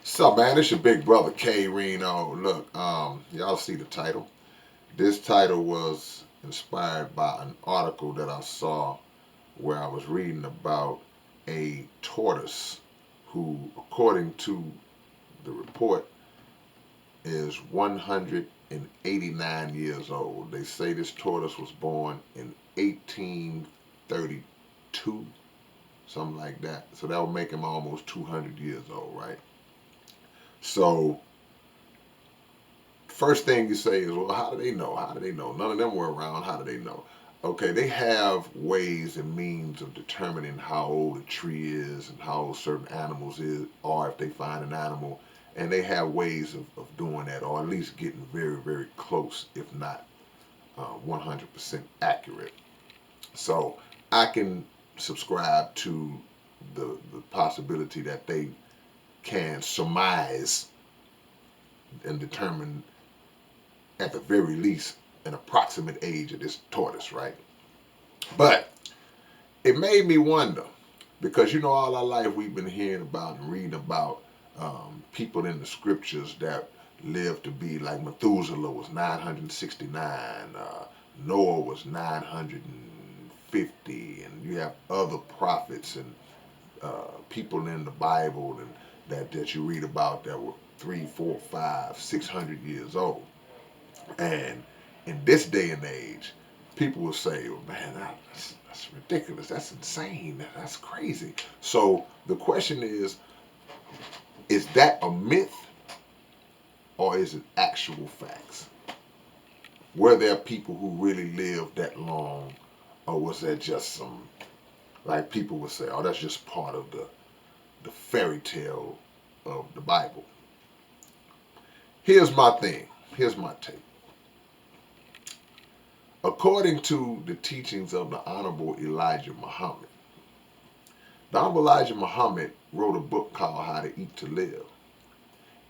So man, it's your big brother K-Rino. Look, y'all see the title. This title was inspired by an article that I saw where I was reading about a tortoise who, according to the report, is 189 years old. They say this tortoise was born in 1832, something like that. So that would make him almost 200 years old, right? So first thing you say is, well, how do they know? How do they know? None of them were around. How do they know? Okay, they have ways and means of determining how old a tree is and how old certain animals is, or if they find an animal, and they have ways of doing that, or at least getting very, very close, if not 100% accurate. So I can subscribe to the possibility that they can surmise and determine at the very least an approximate age of this tortoise, right? But it made me wonder because all our life we've been hearing about and reading about people in the scriptures that lived to be like Methuselah was 969, Noah was 950, and you have other prophets and people in the Bible and that you read about that were 3, 4, 5, 600 years old. And in this day and age, people will say, well, man, that's ridiculous. That's insane. That's crazy. So the question is that a myth or is it actual facts? Were there people who really lived that long, or was that just some, like people would say, oh, that's just part of the fairy tale of the Bible? Here's my thing. Here's my take. According to the teachings of the Honorable Elijah Muhammad, the Honorable Elijah Muhammad wrote a book called How to Eat to Live.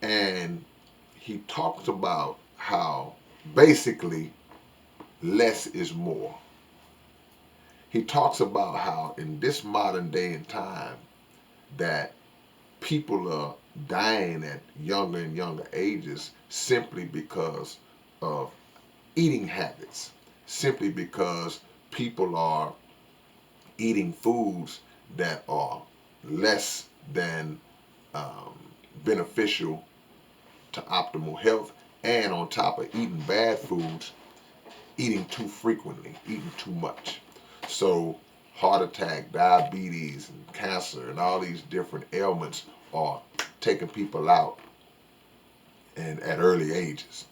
And he talks about how basically less is more. He talks about how in this modern day and time that people are dying at younger and younger ages simply because of eating habits, simply because people are eating foods that are less than um, beneficial to optimal health, and on top of eating bad foods, eating too frequently, eating too much. So heart attack, diabetes, and cancer, and all these different ailments are taking people out and at early ages.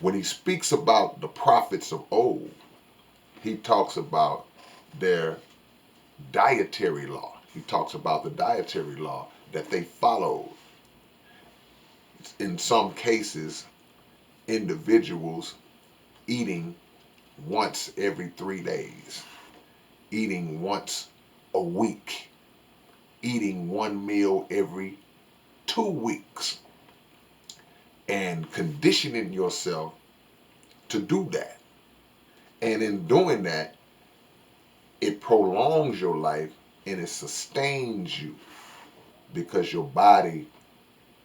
When he speaks about the prophets of old, he talks about their dietary law. He talks about the dietary law that they followed. In some cases, individuals eating once every 3 days, eating once a week, eating one meal every 2 weeks, and conditioning yourself to do that. And in doing that, it prolongs your life and it sustains you because your body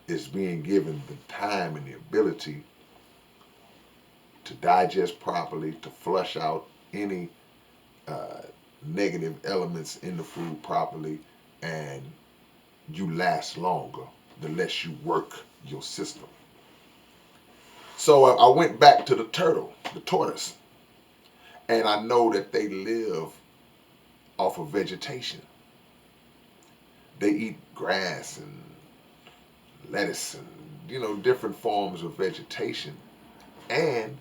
is being given the time and the ability to digest properly, to flush out any uh, negative elements in the food properly, and you last longer the less you work your system. So I went back to the turtle, the tortoise, and I know that they live off of vegetation. They eat grass and lettuce and different forms of vegetation, and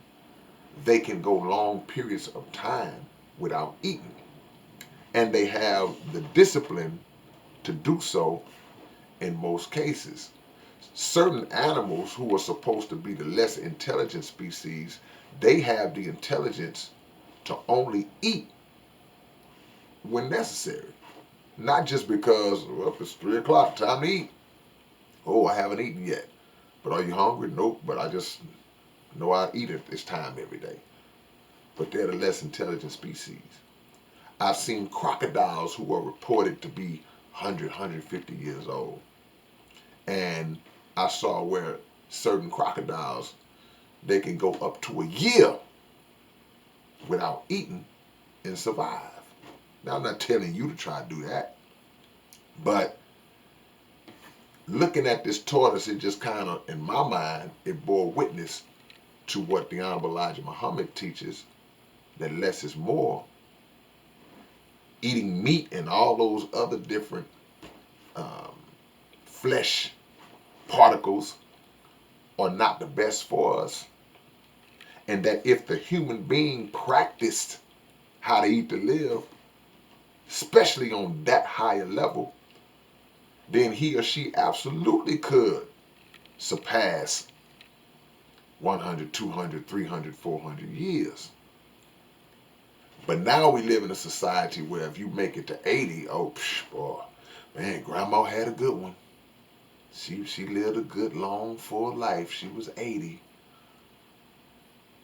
they can go long periods of time without eating, and they have the discipline to do so in most cases. Certain animals who are supposed to be the less intelligent species, they have the intelligence to only eat when necessary. Not just because, well, it's 3 o'clock, time to eat. Oh, I haven't eaten yet. But are you hungry? Nope, but I just know I eat at this time every day. But they're the less intelligent species. I've seen crocodiles who are reported to be 100, 150 years old. And And I saw where certain crocodiles, they can go up to a year without eating and survive. Now, I'm not telling you to try to do that, but looking at this tortoise, it just kind of, in my mind, it bore witness to what the Honorable Elijah Muhammad teaches, that less is more. Eating meat and all those other different um, flesh particles are not the best for us. And that if the human being practiced how to eat to live, especially on that higher level, then he or she absolutely could surpass 100, 200, 300, 400 years. But now we live in a society where if you make it to 80, oh, boy, man, grandma had a good one. She lived a good, long, full life. She was 80.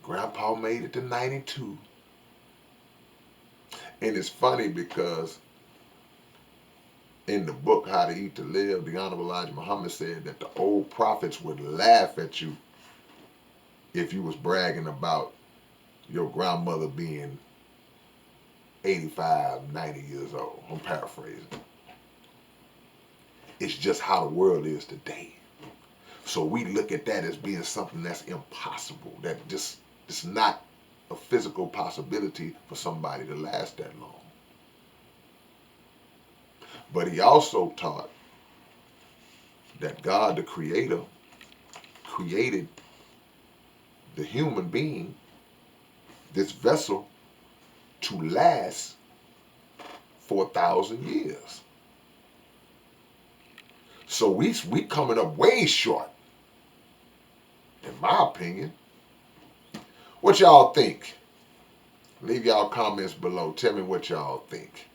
Grandpa made it to 92. And it's funny because in the book, How to Eat to Live, the Honorable Elijah Muhammad said that the old prophets would laugh at you if you was bragging about your grandmother being 85, 90 years old. I'm paraphrasing. It's just how the world is today. So we look at that as being something that's impossible, that just it's not a physical possibility for somebody to last that long. But he also taught that God, the Creator, created the human being, this vessel, to last for 1,000 years. So we coming up way short, in my opinion. What y'all think? Leave y'all comments below. Tell me what y'all think.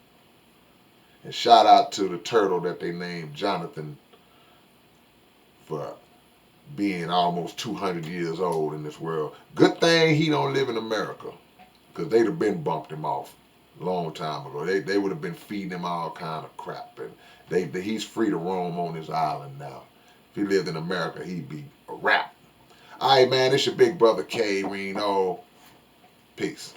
And shout out to the turtle that they named Jonathan for being almost 200 years old in this world. Good thing he don't live in America, because they'd have been bumped him off a long time ago. They would have been feeding him all kind of crap. And he's free to roam on his island now. If he lived in America, he'd be a wrap. All right, man, it's your big brother K-Rino. Peace.